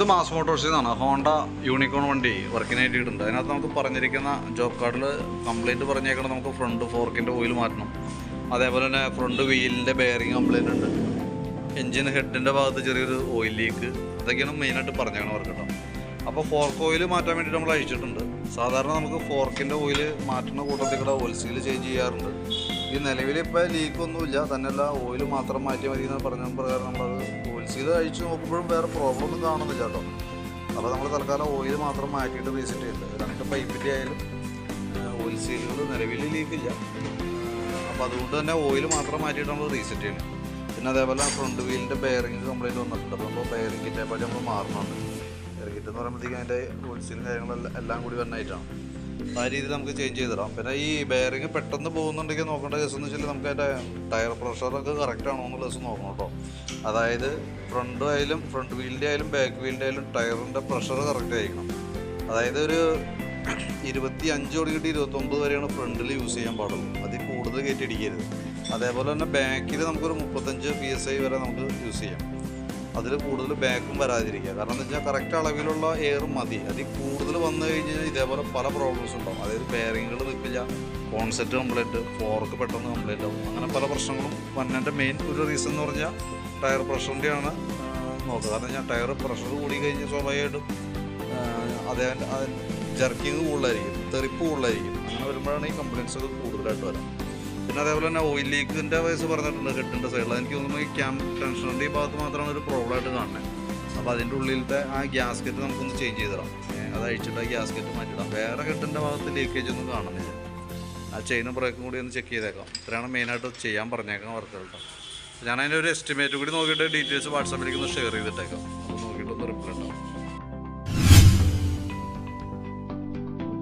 ഇത് മാസ് മോട്ടോഴ്സിൽ നിന്നാണ് Honda unicorn വണ്ടി വർക്കിനായിട്ടുണ്ട്. അതിനകത്ത് നമുക്ക് പറഞ്ഞിരിക്കുന്ന ജോബ് കാർഡിൽ കംപ്ലയിൻറ്റ് പറഞ്ഞേക്കണം. നമുക്ക് ഫ്രണ്ട് ഫോർക്കിൻ്റെ ഓയിൽ മാറ്റണം, അതേപോലെ തന്നെ ഫ്രണ്ട് വീലിൻ്റെ ബെയറിങ് കംപ്ലയിൻ്റ് ഉണ്ട്, എൻജിൻ ഹെഡിൻ്റെ ഭാഗത്ത് ചെറിയൊരു ഓയിൽ ലീക്ക്, അതൊക്കെയാണ് മെയിനായിട്ട് പറഞ്ഞേക്കണം വർക്ക് കേട്ടോ. അപ്പോൾ ഫോർക്ക് ഓയിൽ മാറ്റാൻ വേണ്ടിയിട്ട് നമ്മൾ അയച്ചിട്ടുണ്ട്. സാധാരണ നമുക്ക് ഫോർക്കിൻ്റെ ഓയിൽ മാറ്റുന്ന കൂട്ടത്തിൽ കൂടെ ഓയിൽ സീൽ ചേഞ്ച് ചെയ്യാറുണ്ട്. ഈ നിലവിൽ ഇപ്പോൾ ലീക്കൊന്നുമില്ല, തന്നെയല്ല ഓയിൽ മാത്രം മാറ്റിയാൽ മതി എന്ന് പറഞ്ഞ പ്രകാരം നമ്മളത് ഓയിൽ സീൽ അഴിച്ച് നോക്കുമ്പോഴും വേറെ പ്രോബ്ലം ഒന്നും കാണുന്നില്ല കേട്ടോ. അപ്പോൾ നമ്മൾ തൽക്കാലം ഓയിൽ മാത്രം മാറ്റിയിട്ട് റീസെറ്റ് ചെയ്യുന്നത്. രണ്ട് പൈപ്പിൻ്റെ ആയാലും ഓയിൽ സീലുകൾ നിലവിൽ ലീക്കില്ല. അപ്പോൾ അതുകൊണ്ട് തന്നെ ഓയിൽ മാത്രം മാറ്റിയിട്ട് നമ്മൾ റീസെറ്റ് ചെയ്യണം. പിന്നെ അതേപോലെ ഫ്രണ്ട് വീലിൻ്റെ ബെയറിങ് കംപ്ലയിൻറ്റ് വന്നിട്ടുണ്ട്. അപ്പോൾ നമ്മൾ ബെയറിങ് കിറ്റേ പറ്റി നമ്മൾ മാറണുണ്ട്. ബെയറിങ് കിറ്റ് എന്ന് പറയുമ്പോഴത്തേക്കും അതിൻ്റെ ഓയിൽ സീലും കാര്യങ്ങളെല്ലാം എല്ലാം കൂടി വന്നായിട്ടാണ്. ആ രീതിയിൽ നമുക്ക് ചേഞ്ച് ചെയ്തിടാം. പിന്നെ ഈ ബെയറിങ് പെട്ടെന്ന് പോകുന്നുണ്ടെങ്കിൽ നോക്കേണ്ട കേസ് എന്ന് വെച്ചാൽ നമുക്ക് അതിൻ്റെ ടയർ പ്രഷറൊക്കെ കറക്റ്റ് ആണോ എന്നുള്ള കേസ് നോക്കണം കേട്ടോ. അതായത് ഫ്രണ്ട് ആയാലും ഫ്രണ്ട് വീലിൻ്റെ ആയാലും ബാക്ക് വീലിൻ്റെ ആയാലും ടയറിൻ്റെ പ്രഷർ കറക്റ്റ് ആയിരിക്കണം. അതായത് ഒരു 25 തുടങ്ങിയിട്ട് 29 വരെയാണ് ഫ്രണ്ടിൽ യൂസ് ചെയ്യാൻ പാടുള്ളൂ. അതിൽ കൂടുതൽ കയറ്റി അടിക്കരുത്. അതേപോലെ തന്നെ ബാക്കിൽ നമുക്കൊരു 35 PSI വരെ നമുക്ക് യൂസ് ചെയ്യാം. അതിൽ കൂടുതൽ ബാക്കും വരാതിരിക്കുക. കാരണം എന്താ വെച്ചാൽ കറക്റ്റ് അളവിലുള്ള എയർ മതി. അതിൽ കൂടുതൽ വന്നു കഴിഞ്ഞാൽ ഇതേപോലെ പല പ്രോബ്ലംസ് ഉണ്ടാവും. അതായത് ബെയറിങ്ങുകൾ നിൽക്കില്ല, കോൺസെപ്റ്റ് കംപ്ലൈൻറ്റ്, ഫോർക്ക് പെട്ടെന്ന് കംപ്ലൈൻറ്റ് ആവും. അങ്ങനെ പല പ്രശ്നങ്ങളും വന്നതിൻ്റെ മെയിൻ ഒരു റീസൺ എന്ന് പറഞ്ഞാൽ ടയർ പ്രഷറിൻ്റെയാണ് നോക്കുക. കാരണം ഞാൻ ടയർ പ്രഷർ കൂടി കഴിഞ്ഞാൽ സ്വാഭാവികമായിട്ടും അതേ ജർക്കിങ് കൂടുതലായിരിക്കും, തെറിപ്പ് കൂടുതലായിരിക്കും. അങ്ങനെ വരുമ്പോഴാണ് ഈ കംപ്ലയിൻസ് ഒക്കെ കൂടുതലായിട്ട് വരാം. പിന്നെ അതേപോലെ തന്നെ ഓയിൽ ലീക്കിൻ്റെ വയസ്സ് പറഞ്ഞിട്ടുണ്ട് ഹെഡിൻ്റെ സൈഡിൽ. എനിക്ക് തോന്നുന്നു ഈ ക്യാമ്പ് ടെൻഷനിൻ്റെ ഈ ഭാഗത്ത് മാത്രമാണ് ഒരു പ്രോബ്ലമായിട്ട് കാണുന്നത്. അപ്പോൾ അതിൻ്റെ ഉള്ളിലത്തെ ആ ഗ്യാസ്കറ്റ് നമുക്കൊന്ന് ചേഞ്ച് ചെയ്തിടാം. അത് അഴിച്ചിട്ട് ആ ഗ്യാസ്കറ്റ് മാറ്റിടാം. വേറെ ഹെഡിൻ്റെ ഭാഗത്ത് ലീക്കേജ് ഒന്നും കാണുന്നില്ല. ആ ചെയിനും ബ്രേക്കും കൂടി ഒന്ന് ചെക്ക് ചെയ്തേക്കാം. ഇത്രയാണ് മെയിനായിട്ട് ചെയ്യാൻ പറഞ്ഞേക്കാം വർക്കുകളുടെ. ഞാൻ അതിൻ്റെ ഒരു എസ്റ്റിമേറ്റ് കൂടി നോക്കിയിട്ട് ഡീറ്റെയിൽസ് വാട്സാപ്പിലേക്ക് ഒന്ന് ഷെയർ ചെയ്തിട്ടേക്കാം. അത് നോക്കിയിട്ടൊന്ന് റിപ്ലൈ ഉണ്ടാവും.